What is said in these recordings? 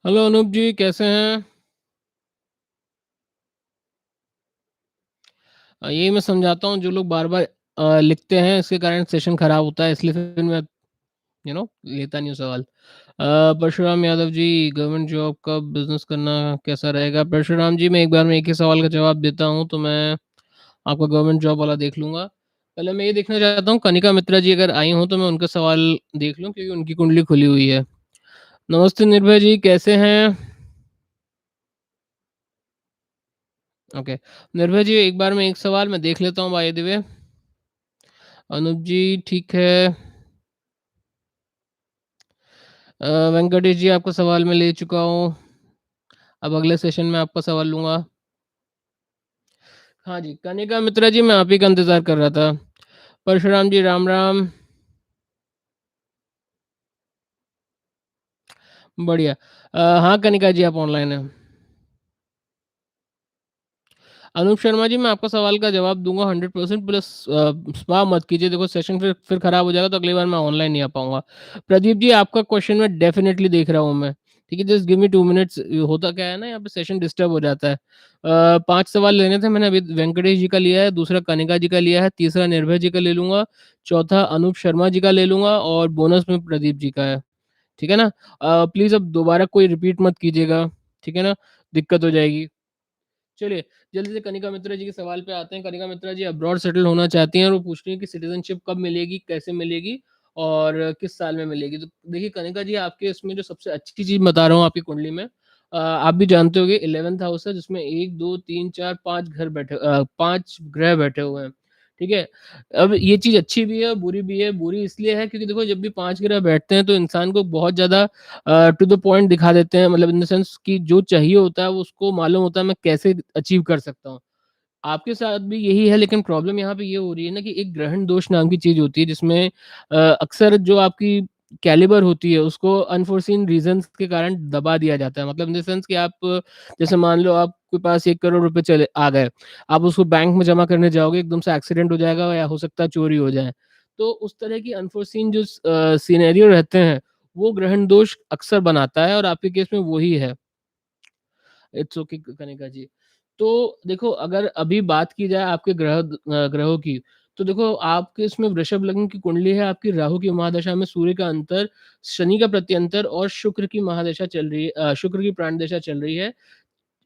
Hello Anoop जी, कैसे हैं? यही मैं समझाता हूँ जो लोग बार-बार लिखते हैं इसके कारण सेशन खराब होता है, इसलिए फिर मैं लेता नहीं हूँ सवाल। परशुराम यादव जी, गवर्नमेंट जॉब का बिज़नेस करना कैसा रहेगा? परशुराम जी, मैं एक बार में एक ही सवाल का जवाब देता हूँ, तो मैं आपका गवर्नमेंट जॉब वाला देख लूँगा। पहले मैं ये देखना चाहता हूँ कनिका मित्रा जी अगर आई हों तो मैं उनका सवाल देख लूँ क्योंकि उनकी कुंडली खुली हुई है। नमस्ते निर्भय जी, कैसे हैं? ओके। निर्भय जी, एक बार में एक सवाल मैं देख लेता हूँ बाय द वे। अनूप जी, ठीक है। वेंकटेश जी, आपका सवाल मैं ले चुका हूँ। अब अगले सेशन में आपका सवाल लूँगा। हाँ जी, कनिका मित्रा जी, मैं आप ही का इंतज़ार कर रहा था। परशुराम जी, राम, राम। बढ़िया। हाँ, कनिका जी, आप ऑनलाइन हैं। अनूप शर्मा जी, मैं आपका सवाल का जवाब दूँगा 100% प्लस स्पा मत कीजिए। देखो सेशन फिर खराब हो जाएगा तो अगली बार मैं ऑनलाइन नहीं आ पाऊँगा। प्रदीप जी, आपका क्वेश्चन मैं डेफ़िनिटली देख रहा हूँ मैं। ठीक है, जस्ट गिव मी 2 मिनट्स। होता क्या है ना, यहाँ पे सेशन डिस्टर्ब हो जाता है। 5 सवाल लेने थे, मैंने अभी वेंकटेश जी का लिया है, दूसरा कनिका जी का लिया है, तीसरा निर्भय जी का ले लूँगा, चौथा अनूप शर्मा जी का ले लूँगा और बोनस में प्रदीप जी का है। ठीक है ना? प्लीज़ अब दोबारा कोई रिपीट मत कीजिएगा। ठीक है ना? दिक्कत हो जाएगी। चलिए, जल्दी से कनिका मित्रा जी के सवाल पे आते हैं। कनिका मित्रा जी अब्रॉड सेटल होना चाहती हैं और वो पूछ रही हैं कि सिटीज़नशिप कब मिलेगी, कैसे मिलेगी और किस साल में मिलेगी? तो देखिए कनिका जी, आपके इसमें जो सबसे अच्छी चीज़ बता रहा हूँ आपकी कुंडली में, आप भी जानते होंगे 11th हाउस है जिसमें 1, 2, 3, 4, 5 5 ग्रह बैठे हुए हैं। ठीक है? अब ये चीज़ अच्छी भी है और बुरी भी है। बुरी इसलिए है क्योंकि देखो जब भी 5 ग्रह बैठते हैं तो इंसान को बहुत ज़्यादा टू द पॉइंट दिखा देते हैं, मतलब इन द सेंस कि जो चाहिए होता है वो उसको मालूम होता है मैं कैसे अचीव कर सकता हूँ। आपके साथ भी यही है, लेकिन प्रॉब्लम यहाँ पे ये हो रही है ना कि एक ग्रहण दोष नाम की चीज़ होती है जिसमें अक्सर जो आपकी कैलिबर होती है उसको अनफोर्सीन रीज़न्स के कारण दबा दिया जाता है। मतलब इन द सेंस कि आप जैसे मान लो आपके पास 1 करोड़ रुपए चले आ गए, आप उसको बैंक में जमा करने जाओगे, एकदम से एक्सीडेंट हो जाएगा या हो सकता है चोरी हो जाए। तो उस तरह की अनफोर्सीन जो सिनेरियो रहते हैं, वो ग्रहण दोष अक्सर बनाता है और आपके केस में वही है। इट्स ओके कनिका जी। तो देखो अगर अभी बात की जाए आपके ग्रहों की, तो देखो आपके इसमें वृषभ लग्न की कुंडली है, आपकी राहु की महादशा में सूर्य का अंतर, शनि का प्रत्यंतर और शुक्र की महादशा चल रही है, शुक्र की प्राणदशा चल रही है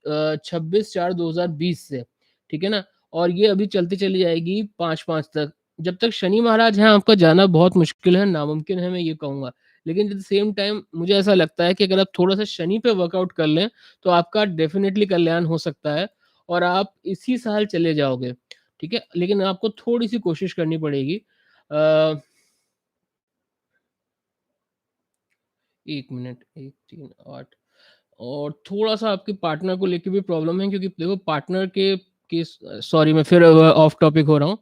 26/4/2020 से, ठीक है ना? और ये अभी चलती चली जाएगी 5/5 तक। जब तक शनि महाराज हैं, आपका जाना बहुत मुश्किल है, नामुमकिन है, मैं ये कहूँगा। लेकिन एट द सेम टाइम मुझे ऐसा लगता है कि अगर आप थोड़ा-सा शनि पे वर्कआउट कर लें, तो आपका डेफ़िनिटली कल्याण हो सकता है और आप इसी साल चले जाओगे, ठीक है? लेकिन आपको थोड़ी-सी कोशिश करनी पड़ेगी। 1 मिनट, 1, 3, 8 और थोड़ा-सा आपके पार्टनर को लेके भी प्रॉब्लम है क्योंकि देखो पार्टनर के केस, सॉरी मैं फिर ऑफ टॉपिक हो रहा हूँ।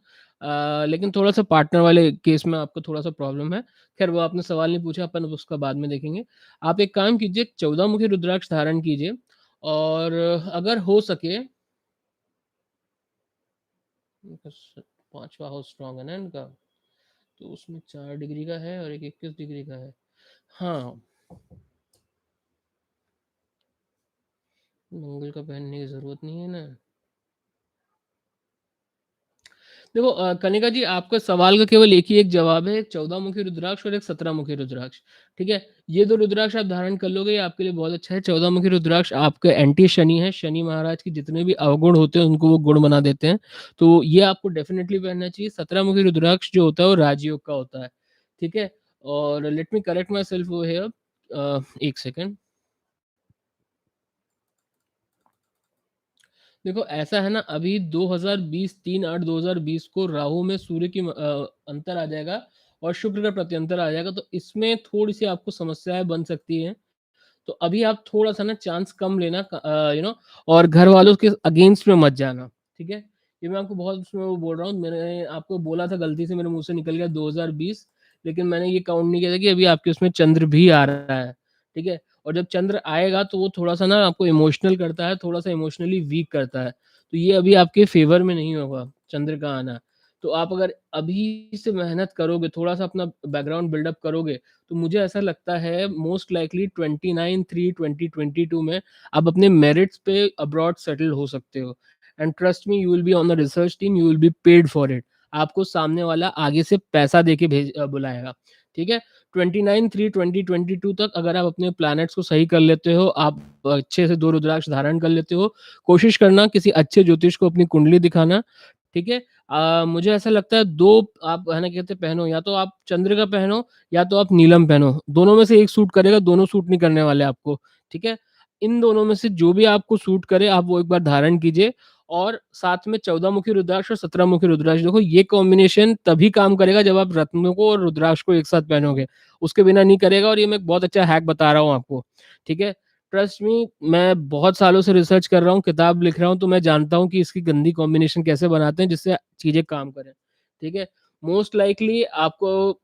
लेकिन थोड़ा-सा पार्टनर वाले केस में आपको थोड़ा-सा प्रॉब्लम है। ख़ैर वो आपने सवाल नहीं पूछा, अपन उसका बाद में देखेंगे। आप एक काम कीजिए, 14 मुखी रुद्राक्ष धारण कीजिए और अगर हो सके बस 5वाँ हाउस स्ट्रॉन्ग है ना इनका, तो उसमें 4 डिग्री का है और एक 21 डिग्री का है। हाँ, मंगल का पहनने की ज़रूरत नहीं है ना। देखो कनिका जी, आपका सवाल का केवल एक ही एक जवाब है, एक 14 मुखी रुद्राक्ष और एक 17 मुखी रुद्राक्ष, ठीक है? ये 2 रुद्राक्ष आप धारण कर लोगे, ये आपके लिए बहुत अच्छा है। 14 मुखी रुद्राक्ष आपके एंटी शनि है, शनि महाराज के जितने भी अवगुण होते हैं, उनको वो गुण बना देते हैं, तो ये आपको डेफ़िनिटली पहनना चाहिए। 17 मुखी रुद्राक्ष जो होता है, वो राजयोग का होता है, ठीक है? और let me correct my self over here. 1 second. देखो ऐसा है ना, अभी 2020 3/8/2020 को राहु में सूर्य की अंतर आ जाएगा और शुक्र का प्रत्यंतर आ जाएगा, तो इसमें थोड़ी-सी आपको समस्याएँ बन सकती हैं। तो अभी आप थोड़ा-सा ना चांस कम लेना, और घर वालों के अगेंस्ट में मत जाना, ठीक है? ये मैं आपको बहुत उसमें वो बोल रहा हूँ, मैंने आपको बोला था, गलती से मेरे मुँह से निकल गया 2020, लेकिन मैंने ये काउंट नहीं किया था कि अभी आपके उसमें चंद्र भी आ रहा है, ठीक है? और जब चंद्र आएगा तो वो थोड़ा-सा ना आपको इमोशनल करता है, थोड़ा-सा इमोशनली वीक करता है। तो ये अभी आपके फ़ेवर में नहीं होगा, चंद्र का आना। तो आप अगर अभी से मेहनत करोगे, थोड़ा-सा अपना बैकग्राउंड बिल्डअप करोगे, तो मुझे ऐसा लगता है मोस्ट लाइकली 29/3/2022 में आप अपने मेरिट्स पे अब्रॉड सेटल हो सकते हो। And trust me, you will be on the research team, you will be paid for it. आपको सामने वाला आगे से पैसा देके बुलाएगा, ठीक है? 29/3/2022 तक अगर आप अपने प्लैनेट्स को सही कर लेते हो, आप अच्छे से 2 रुद्राक्ष धारण कर लेते हो, कोशिश करना किसी अच्छे ज्योतिष को अपनी कुंडली दिखाना, ठीक है? मुझे ऐसा लगता है 2 आप है ना कहते पहनो, या तो आप चंद्र का पहनो या तो आप नीलम पहनो। दोनों में से एक सूट करेगा, दोनों सूट नहीं करने वाले आपको, ठीक है? इन दोनों में से जो भी आपको सूट करे आप वो एक बार धारण कीजिए, और साथ में 14 मुखी रुद्राक्ष और 17 मुखी रुद्राक्ष, देखो ये कॉम्बिनेशन तभी काम करेगा जब आप रत्नों को और रुद्राक्ष को एक साथ पहनोगे। उसके बिना नहीं करेगा, और ये मैं एक बहुत अच्छा हैक बता रहा हूँ आपको, ठीक है? ट्रस्ट मी, मैं बहुत सालों से रिसर्च कर रहा हूँ, किताब लिख रहा हूँ, तो मैं जानता हूँ कि इसकी गंदी कॉम्बिनेशन कैसे बनाते हैं जिससे चीज़ें काम करें, ठीक है? मोस्ट लाइकली आपको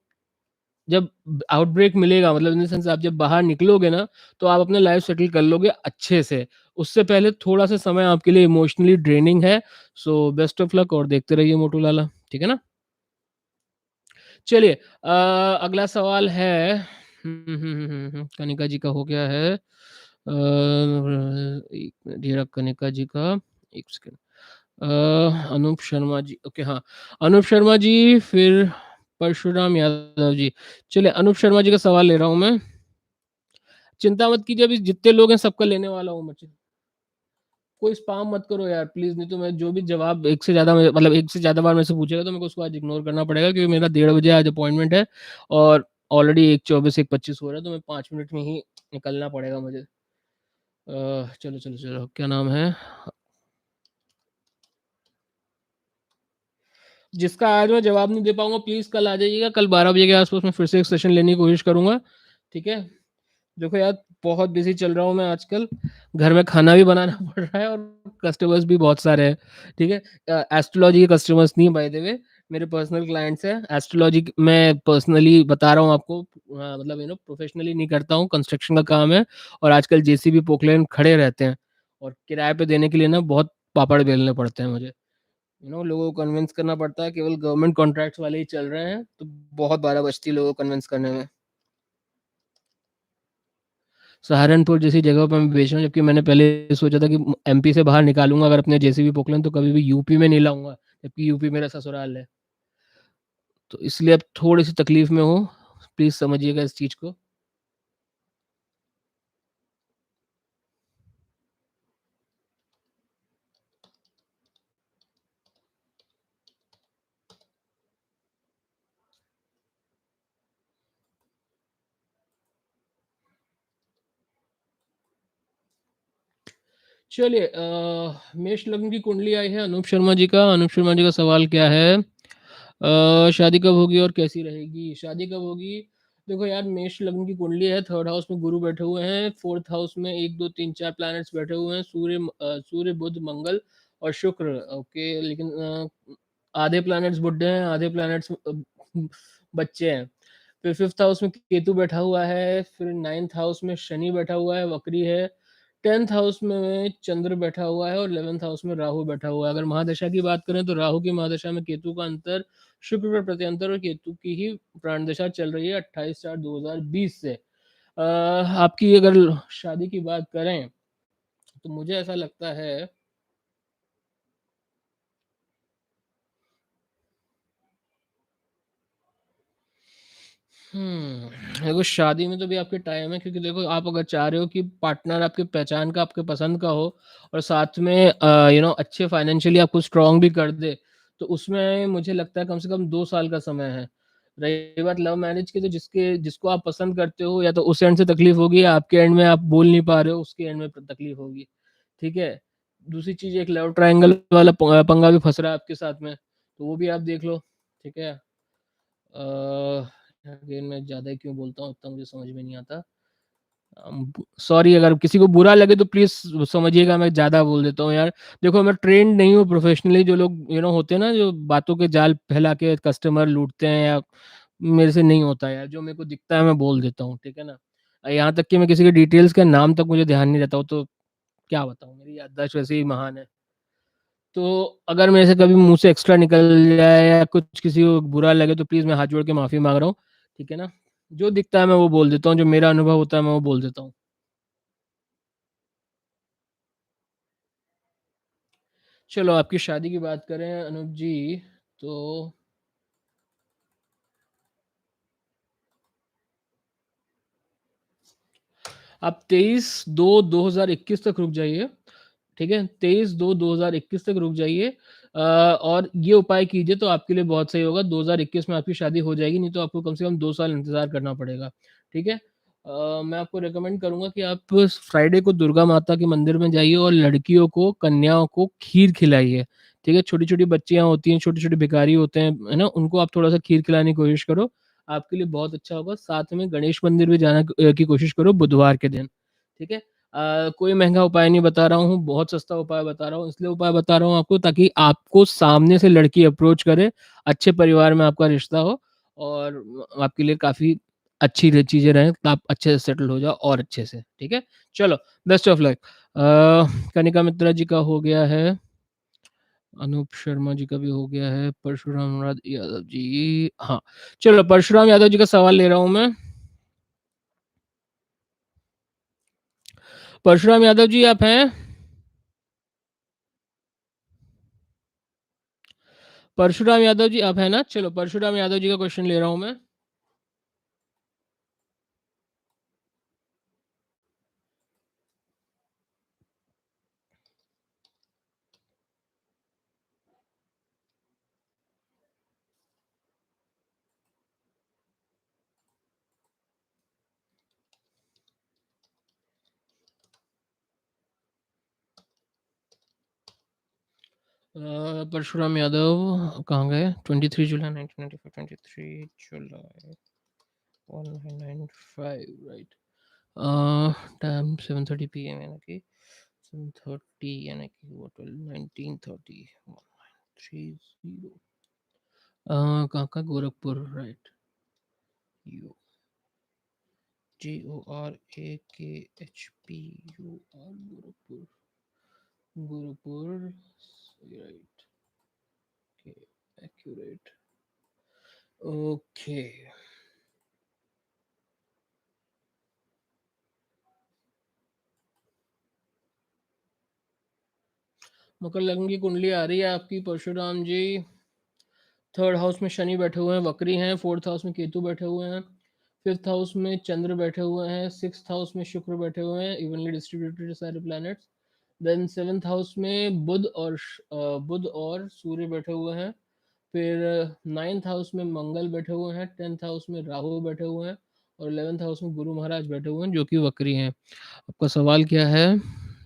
जब आउटब्रेक मिलेगा, मतलब इन द सेंस आप जब बाहर निकलोगे ना, तो आप अपना लाइफ सेटल कर लोगे अच्छे से। उससे पहले थोड़ा-सा समय आपके लिए इमोशनली ड्रेनिंग है। सो बेस्ट ऑफ लक और देखते रहिए मोटू लाला, ठीक है ना? चलिए, अगला सवाल है। कनिका जी का हो गया है। 1 मिनट, ये रहा कनिका जी का, 1 सेकंड। अनूप शर्मा जी, ओके, हाँ, अनूप शर्मा जी, फिर परशुराम यादव जी। चलिए, अनूप शर्मा जी का सवाल ले रहा हूँ मैं। चिंता मत कीजिए, अभी जितने लोग हैं सबका लेने वाला हूँ मैं। कोई स्पाम मत करो यार प्लीज़, नहीं तो मैं जो भी जवाब एक से ज़्यादा मतलब एक से ज़्यादा बार मेरे से पूछेगा तो मेरे को उसको आज इग्नोर करना पड़ेगा, क्योंकि मेरा 1:30 बजे आज अपॉइंटमेंट है, और ऑलरेडी 1:24 1:25 हो रहा है, तो मैं 5 मिनट में ही निकलना पड़ेगा मुझे। चलो, क्या नाम है? जिसका आज मैं जवाब नहीं दे पाऊँगा प्लीज़ कल आ जाइएगा, कल 12 बजे के आस-पास मैं फिर से एक सेशन लेने की कोशिश करूँगा, ठीक है? देखो यार, बहुत बिज़ी चल रहा हूँ मैं आजकल। घर में खाना भी बनाना पड़ रहा है और कस्टमर्स भी बहुत सारे हैं, ठीक है? एस्ट्रोलॉजी के कस्टमर्स नहीं बाय द वे, मेरे पर्सनल क्लाइंट्स हैं। एस्ट्रोलॉजी क मैं पर्सनली बता रहा हूँ आपको, मतलब प्रोफेशनली नहीं करता हूँ, कंस्ट्रक्शन का काम है, और आजकल जेसीबी, पोकलेन खड़े रहते हैं, और किराए पे देने के लिए ना बहुत पापड़ बेलने पड़ते हैं मुझे। लोगों को कन्विंस करना पड़ता है, केवल गवर्नमेंट कॉन्ट्रैक्ट्स वाले ही चल रहे हैं, तो बहुत बारह बजती है लोगों को कन्विंस करने में। सहारनपुर जैसी जगह पे मैं बेच रहा हूँ, जबकि मैंने पहले सोचा था कि एमपी से बाहर निकालूँगा अगर अपने जेसीबी पोकलेन, तो कभी भी यूपी में नहीं लाऊँगा, जबकि यूपी मेरा ससुराल है। तो इसलिए अब थोड़ी-सी तकलीफ़ में हूँ, प्लीज़ समझिएगा इस चीज़ को। चलिए, मेष लग्न की कुंडली आई है अनूप शर्मा जी का। अनूप शर्मा जी का सवाल क्या है? शादी कब होगी और कैसी रहेगी? शादी कब होगी? देखो यार, मेष लग्न की कुंडली है, 3rd हाउस में गुरु बैठे हुए हैं, 4th हाउस में 1, 2, 3, 4 प्लैनेट्स बैठे हुए हैं, सूर्य, बुध, मंगल और शुक्र, ओके। लेकिन आधे प्लैनेट्स बुड्ढे हैं, आधे प्लैनेट्स बच्चे हैं। फिर 5th हाउस में केतु बैठा हुआ है, फिर 9th हाउस में शनि बैठा हुआ है, वक्री है। 10th हाउस में चंद्र बैठा हुआ है और 11th हाउस में राहु बैठा हुआ है। अगर महादशा की बात करें तो राहु की महादशा में केतु का अंतर, शुक्र का प्रत्यंतर और केतु की ही प्राणदशा चल रही है 28/4/2020 से। आपकी अगर शादी की बात करें तो मुझे ऐसा लगता है। देखो शादी में तो भी आपके टाइम है, क्योंकि देखो आप अगर चाह रहे हो कि पार्टनर आपकी पहचान का, आपके पसंद का हो, और साथ में अच्छे फाइनेंशियली आपको स्ट्रॉन्ग भी कर दे, तो उसमें मुझे लगता है कम से कम 2 साल का समय है। रही बात लव मैरिज की, तो जिसको आप पसंद करते हो, या तो उस एंड से तकलीफ होगी, या आपके एंड में आप बोल नहीं पा रहे हो, उसके एंड में तकलीफ होगी, ठीक है? दूसरी चीज़, एक लव ट्रायंगल वाला पंगा भी फँस रहा है आपके साथ में, तो वो भी आप देख लो, ठीक है? अगेन मैं ज़्यादा ही क्यों बोलता हूँ, इतना मुझे समझ में नहीं आता। सॉरी, अगर किसी को बुरा लगे तो प्लीज़ समझिएगा, मैं ज़्यादा बोल देता हूँ यार। देखो, मैं ट्रेन्ड नहीं हूँ प्रोफेशनली, जो लोग होते हैं ना, जो बातों के जाल फैला के कस्टमर लूटते हैं, या मेरे से नहीं होता यार, जो मेरे को दिखता है मैं बोल देता हूँ, ठीक है ना? यहाँ तक कि मैं किसी के डिटेल्स का नाम तक मुझे ध्यान नहीं रहता हो, तो क्या बताऊँ, मेरी याददाश्त वैसे ही महान है। तो अगर मेरे से कभी मुँह से एक्स्ट्रा निकल जाए या कुछ किसी को बुरा लगे तो प्लीज़ मैं हाथ जोड़ के माफ़ी माँग रहा हूँ, ठीक है ना? जो दिखता है मैं वो बोल देता हूँ, जो मेरा अनुभव होता है मैं वो बोल देता हूँ। चलो आपकी शादी की बात करें अनूप जी, तो आप 23/2/2021 तक रुक जाइए, ठीक है? 23/2/2021 तक रुक जाइए और ये उपाय कीजिए तो आपके लिए बहुत सही होगा। 2021 में आपकी शादी हो जाएगी, नहीं तो आपको कम से कम 2 साल इंतज़ार करना पड़ेगा, ठीक है? मैं आपको रिकमेंड करूँगा कि आप फ्राइडे को दुर्गा माता के मंदिर में जाइए और लड़कियों को, कन्याओं को खीर खिलाइए, ठीक है? छोटी-छोटी बच्चियाँ होती हैं, छोटे-छोटे भिखारी होते हैं, है ना? उनको आप थोड़ा-सा खीर खिलाने की कोशिश करो, आपके लिए बहुत अच्छा होगा। साथ में गणेश मंदिर भी जाना की कोशिश करो बुधवार के दिन, ठीक है? कोई महँगा उपाय नहीं बता रहा हूँ, बहुत सस्ता उपाय बता रहा हूँ, इसलिए उपाय बता रहा हूँ आपको ताकि आपको सामने से लड़की अप्रोच करे, अच्छे परिवार में आपका रिश्ता हो और आपके लिए काफ़ी अच्छी र चीज़ें रहें, तो आप अच्छे से सेटल हो जाओ और अच्छे से, ठीक है? चलो, बेस्ट ऑफ लक। कनिका मित्रा जी का हो गया है, अनूप शर्मा जी का भी हो गया है, परशुराम यादव जी हाँ, चलो परशुराम यादव जी का सवाल ले रहा हूँ मैं। परशुराम यादव जी आप हैं? परशुराम यादव जी आप हैं ना? चलो परशुराम यादव जी का क्वेश्चन ले रहा हूँ मैं। परशुराम यादव कहाँ गए? 23 जुलाई 1995 23 जुलाई 1995 राइट। टाइम 7:30 पीएम यानी कि 7:30 यानी कि वो 1930 1930 कहाँ का Gorakhpur right you GORAKHPUR Gorakhpur Gorakhpur right के एक्यूरेट ओके मकर लग्न की कुंडली आ रही है आपकी परशुराम जी। थर्ड हाउस में शनि बैठे हुए हैं, वक्री हैं। फोर्थ हाउस में केतु बैठे हुए हैं। फिफ्थ हाउस में चंद्र बैठे हुए हैं। सिक्स्थ हाउस में शुक्र बैठे हुए हैं, इवनली डिस्ट्रीब्यूटेड सारे प्लैनेट्स। देन सेवंथ हाउस में बुध और सूर्य बैठे हुए हैं। फिर नाइन्थ हाउस में मंगल बैठे हुए हैं। टेंथ हाउस में राहु बैठे हुए हैं और 11th हाउस में गुरु महाराज बैठे हुए हैं जो कि वक्री हैं। आपका सवाल क्या है?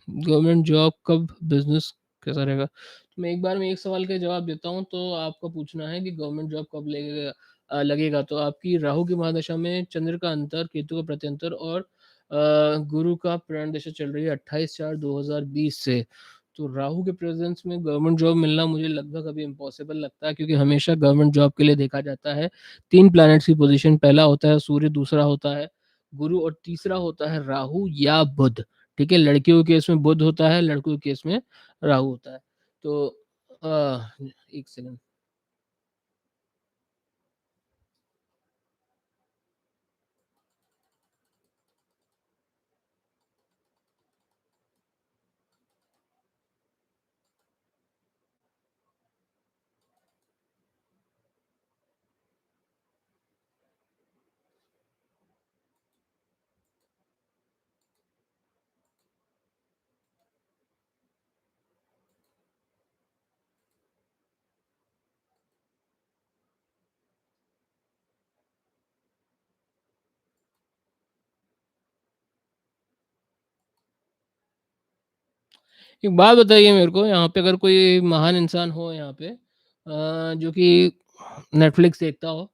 गवर्नमेंट जॉब कब, बिजनेस कैसा रहेगा? तो मैं एक बार में एक सवाल का जवाब देता हूँ, तो आपको पूछना है कि गवर्नमेंट जॉब कब लगेगा। लगेगा तो आपकी राहु की महादशा में चंद्र का अंतर, केतु का प्रत्यंतर और गुरु का प्रण दशा चल रही है 28/4/2020 से। तो राहु के प्रेजेंस में गवर्नमेंट जॉब मिलना मुझे लगभग अभी इम्पॉसिबल लगता है, क्योंकि हमेशा गवर्नमेंट जॉब के लिए देखा जाता है 3 प्लैनेट्स की पोजीशन, पहला होता है सूर्य, दूसरा होता है गुरु और तीसरा होता है राहु या बुध। ठीक है? लड़कियों के केस में बुध होता है, लड़कों के केस में राहु होता है। तो अ, 1 सेकंड। एक बात बताइए मेरे को, यहाँ पे अगर कोई महान इंसान हो यहाँ पे जो कि नेटफ्लिक्स देखता हो,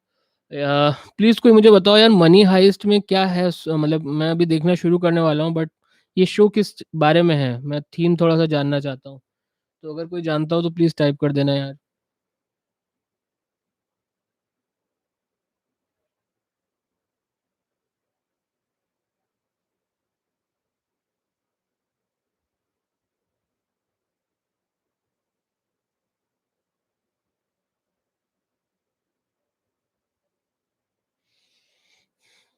या प्लीज़ कोई मुझे बताओ यार, मनी हाइस्ट में क्या है? मतलब मैं अभी देखना शुरू करने वाला हूँ, बट ये शो किस बारे में है? मैं थीम थोड़ा-सा जानना चाहता हूँ। तो अगर कोई जानता हो तो प्लीज़ टाइप कर देना यार।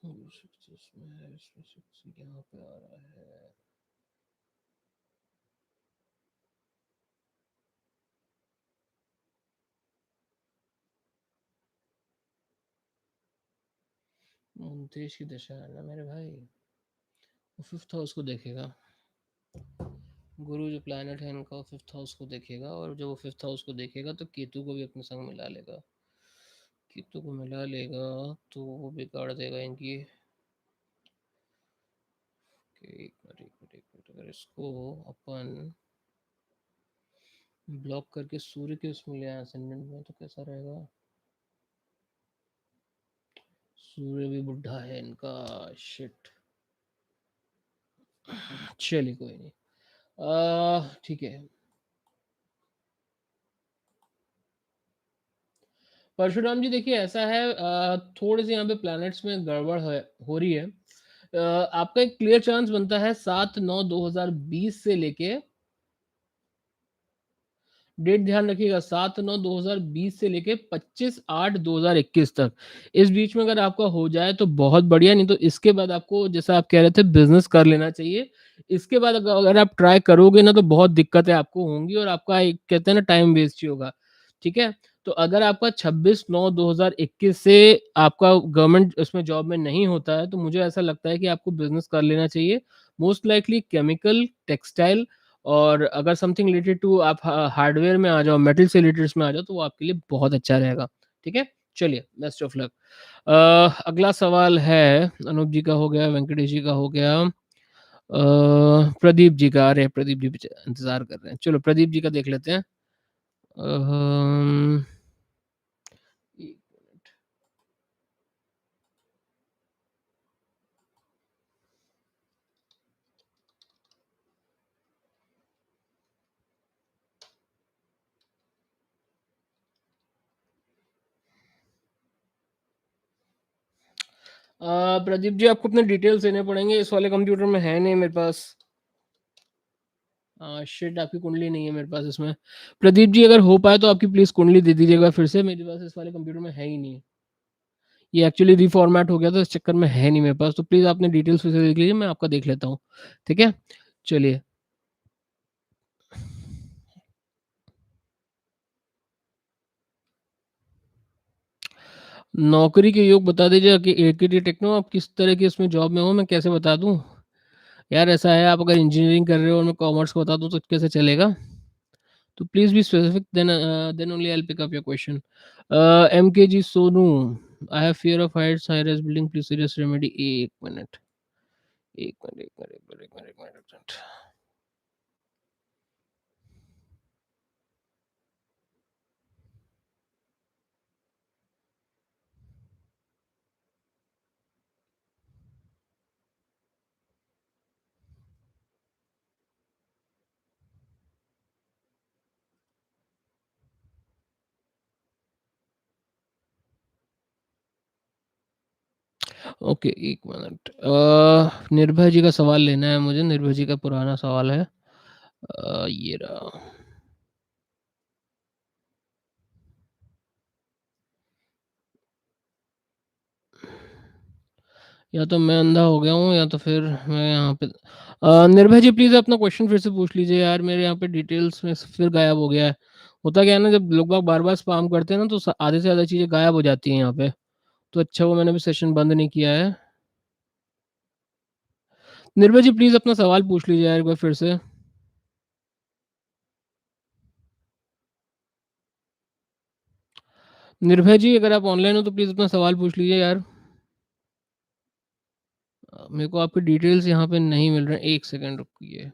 इसमें है, इसमें 6 यहाँ पे आ रहा है। देश की दशा है ना मेरे भाई, वो 5th हाउस को देखेगा। गुरु जो प्लैनेट है इनका 5th हाउस को देखेगा, और जब वो 5th हाउस को देखेगा तो केतु को भी अपने संग मिला लेगा। केतु को मिला लेगा तो वो बिगाड़ देगा इनकी। एक मिनट एक मिनट एक मिनट, अगर इसको अपन ब्लॉक करके सूर्य के उसमें ले आए असेंडेंट में तो कैसा रहेगा। सूर्य भी बुढ़ा है इनका, शिट। चलिए कोई नहीं, ठीक है। परशुराम जी देखिए ऐसा है, थोड़े से यहाँ पे प्लैनेट्स में गड़बड़ है, हो रही है। आपका एक क्लियर चांस बनता है 7/9/2020 से लेके, डेट ध्यान रखिएगा, 7/9/2020 से लेके 25/8/2021 तक। इस बीच में अगर आपका हो जाए तो बहुत बढ़िया, नहीं तो इसके बाद आपको जैसा आप कह रहे थे बिज़नेस कर लेना चाहिए। इसके बाद अगर आप ट्राई करोगे ना तो बहुत दिक्कतें आपको होंगी और आपका एक कहते हैं ना टाइम वेस्ट ही होगा। ठीक है? तो अगर आपका 26/9/2021 से आपका गवर्नमेंट उसमें जॉब में नहीं होता है, तो मुझे ऐसा लगता है कि आपको बिज़नेस कर लेना चाहिए। मोस्ट लाइकली केमिकल, टेक्सटाइल, और अगर समथिंग रिलेटेड टू आप हार्डवेयर में आ जाओ, मेटल से रिलेटेड में आ जाओ, तो वो आपके लिए बहुत अच्छा रहेगा। ठीक है? चलिए, बेस्ट ऑफ लक। अगला सवाल है, अनूप जी का हो गया, वेंकटेश जी का हो गया, प्रदीप जी का। अरे प्रदीप जी इंतजार कर रहे हैं, चलो प्रदीप जी का देख लेते हैं। अम, एक मिनट। प्रदीप जी आपको अपने डिटेल्स देने पड़ेंगे, इस वाले कंप्यूटर में है नहीं मेरे पास। शिट, आपकी कुंडली नहीं है मेरे पास इसमें। प्रदीप जी अगर हो पाए तो आपकी प्लीज कुंडली दे दीजिएगा फिर से, मेरे पास इस वाले कंप्यूटर में है ही नहीं। ये एक्चुअली रीफॉर्मेट हो गया था, इस चक्कर में है नहीं मेरे पास, तो प्लीज आपने डिटेल्स फिर से देख लीजिए, मैं आपका देख लेता हूँ। ठीक है? चलिए। नौकरी के योग बता दीजिए कि एकेटी टेक्नो आप किस तरह की इसमें जॉब में हो, मैं कैसे बता दूं। यार ऐसा है, आप अगर इंजीनियरिंग कर रहे हो और मैं कॉमर्स को बता दूं तो कैसे चलेगा। तो please be specific, then only I will pick up your question. M K G Sonu, I have fear of heights, high rise building, please serious remedy. एक मिनट एक मिनट एक मिनट एक मिनट एक मिनट एक मिनट एक minute. Okay एक minute, Nirbhay ji का सवाल लेना है मुझे, निर्भय जी का पुराना सवाल है। ये रहा। या तो मैं अंधा हो गया हूँ या तो फिर मैं यहाँ पे, निर्भय जी प्लीज़ अपना क्वेश्चन फिर से पूछ लीजिए यार, मेरे यहाँ पे डिटेल्स में से फिर गायब हो गया है। होता क्या है ना, जब लोग बाग बार-बार स्पैम करते हैं ना तो आधे से ज़्यादा चीज़ें गायब हो जाती हैं यहाँ पे। तो अच्छा हुआ मैंने अभी सेशन बंद नहीं किया है। निर्भय जी प्लीज़ अपना सवाल पूछ लीजिए यार एक बार फिर से। निर्भय जी अगर आप ऑनलाइन हो तो प्लीज़ अपना सवाल पूछ लीजिए यार। मेरे को आपकी डिटेल्स यहाँ पे नहीं मिल रहे हैं, 1 सेकंड रुकिए।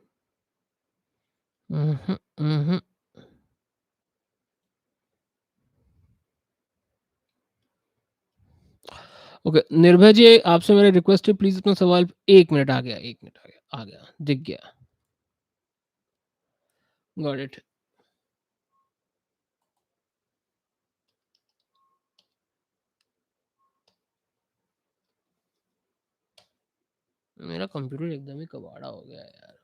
उहुँ, उहुँ। ओके, निर्भय जी आपसे मेरा रिक्वेस्ट है, प्लीज़ अपना सवाल 1 मिनट, आ गया 1 मिनट, आ गया, दिख गया। Got it. मेरा कंप्यूटर एकदम ही कबाड़ा हो गया है यार।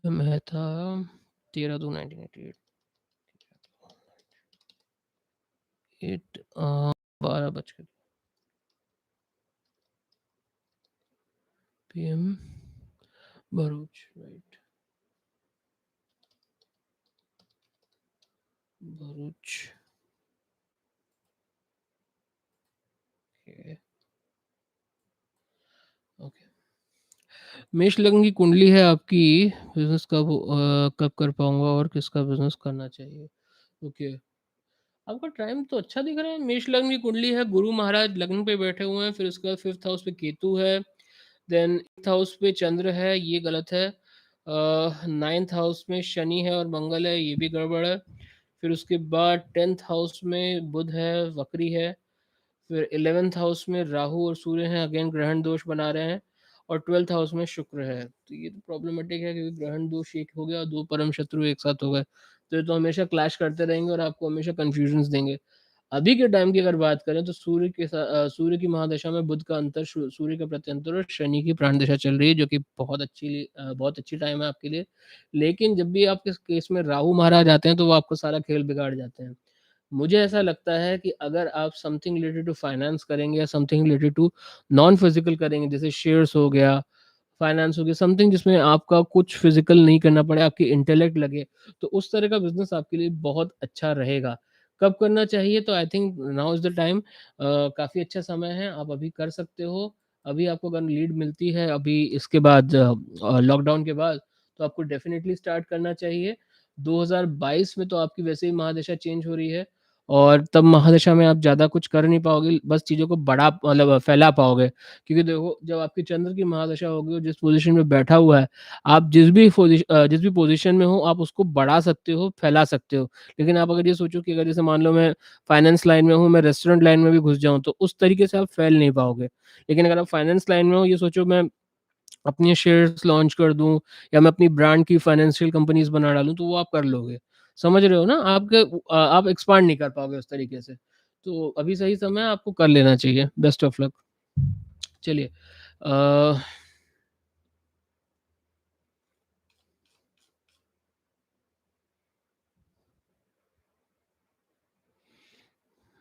मैं था 13/2 1988 8 12 बज के PM Bharuch right Bharuch okay okay. मेष लग्न की कुंडली है आपकी, बिज़नेस कब कर पाऊँगा और किसका बिज़नेस करना चाहिए? ओके, आपका टाइम तो अच्छा दिख रहा है। मेष लग्न की कुंडली है, गुरु महाराज लग्न पे बैठे हुए हैं, फिर उसके बाद 5th हाउस पे केतु है, देन 8th हाउस पे चंद्र है, ये गलत है। 9th हाउस में शनि है और मंगल है, ये भी गड़बड़ है। फिर उसके बाद 10th हाउस में बुध है, वक्री है। फिर 11th हाउस में राहु और सूर्य हैं, अगेन ग्रहण दोष बना रहे हैं और 12th हाउस में शुक्र है। तो ये तो प्रॉब्लमैटिक है क्योंकि ग्रहण दोष एक हो गया और 2 परम शत्रु एक साथ हो गए। तो ये तो हमेशा क्लैश करते रहेंगे और आपको हमेशा कन्फ्यूजन्स देंगे। अभी के टाइम की अगर बात करें तो सूर्य की महादशा में बुध का अंतर सूर्य का प्रत्यंतर और शनि की प्राण दशा चल रही है जो कि बहुत अच्छी टाइम है आपके लिए। लेकिन जब भी आपके केस में राहु महाराज आते हैं तो वो आपका सारा खेल बिगाड़ जाते हैं। मुझे ऐसा लगता है कि अगर आप समथिंग रिलेटेड टू फाइनेंस करेंगे या something related to non physical करेंगे जैसे शेयर्स हो गया, फाइनेंस हो गया, समथिंग जिसमें आपका कुछ फिजिकल नहीं करना पड़े, आपकी इंटेलेक्ट लगे, तो उस तरह का बिज़नेस आपके लिए बहुत अच्छा रहेगा। कब करना चाहिए? तो I think now is the time. काफ़ी अच्छा समय है, आप अभी कर सकते हो। अभी आपको अगर लीड मिलती है अभी इसके बाद लॉकडाउन के बाद, तो आपको डेफ़िनिटली स्टार्ट करना चाहिए। 2022 में तो आपकी वैसे ही महादशा चेंज हो रही है और तब महादशा में आप ज़्यादा कुछ कर नहीं पाओगे, बस चीज़ों को बड़ा मतलब फैला पाओगे। क्योंकि देखो जब आपकी चंद्र की महादशा होगी और जिस पोज़ीशन में बैठा हुआ है, आप जिस भी पोज़ीशन में हो आप उसको बढ़ा सकते हो, फैला सकते हो। लेकिन आप अगर ये सोचो कि अगर जैसे मान लो मैं फाइनेंस लाइन में हूँ, मैं रेस्टोरेंट लाइन में भी घुस जाऊँ, तो उस तरीके से आप फैल नहीं पाओगे। लेकिन अगर आप फाइनेंस लाइन में हो, ये सोचो मैं अपने शेयर्स लॉन्च कर दूँ या मैं अपनी ब्रांड की फाइनेंशियल कंपनीज़ बना डालूँ, तो वो आप कर लोगे। समझ रहे हो ना? आप एक्सपांड नहीं कर पाओगे उस तरीके से। तो अभी सही समय है, आपको कर लेना चाहिए। Best of luck. चलिए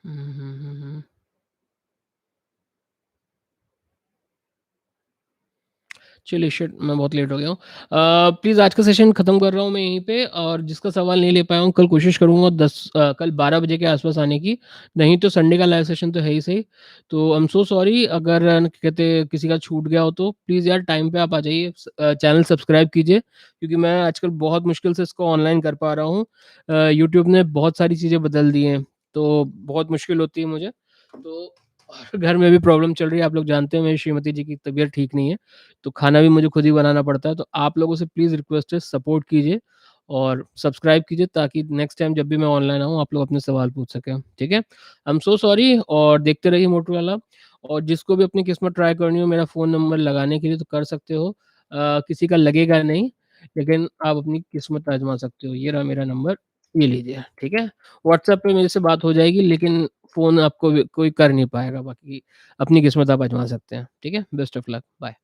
हुँ, हुँ, हुँ, हुँ। चलिए शिट मैं बहुत लेट हो गया हूँ। प्लीज़ आज का सेशन खत्म कर रहा हूँ मैं यहीं पे और जिसका सवाल नहीं ले पाया हूँ कल कोशिश करूँगा कल 12 बजे के आस-पास आने की। नहीं तो संडे का लाइव सेशन तो है ही सही। तो आई एम सो सॉरी अगर क्या कहते हैं किसी का छूट गया हो तो प्लीज़ यार टाइम पे आप आ जाइए। चैनल सब्सक्राइब कीजिए क्योंकि मैं आजकल बहुत मुश्किल से इसको ऑनलाइन कर पा रहा हूँ। यूट्यूब ने बहुत सारी चीज़ें बदल दी हैं, तो बहुत मुश्किल होती है मुझे। तो घर में भी प्रॉब्लम चल रही है, आप लोग जानते हैं मेरी श्रीमती जी की तबीयत ठीक नहीं है। तो खाना भी मुझे खुद ही बनाना पड़ता है, तो आप लोगों से प्लीज़ रिक्वेस्ट है सपोर्ट कीजिए और सब्सक्राइब कीजिए ताकि नेक्स्ट टाइम जब भी मैं ऑनलाइन आऊँ आप लोग अपने सवाल पूछ सकें, ठीक है? आई एम सो सॉरी और देखते रहिए मोटोरोला और जिसको भी अपनी किस्मत ट्राई करनी हो मेरा फ़ोन नंबर लगाने के लिए तो कर सकते हो। किसी का लगेगा नहीं, लेकिन आप अपनी किस्मत आज़मा सकते हो। ये रहा मेरा नंबर, ये लीजिए, ठीक है? व्हाट्सएप पे मेरे से बात हो जाएगी लेकिन फ़ोन आपको कोई कर नहीं पाएगा, बाकी अपनी किस्मत आप आज़मा सकते हैं, ठीक है? Best of luck, bye.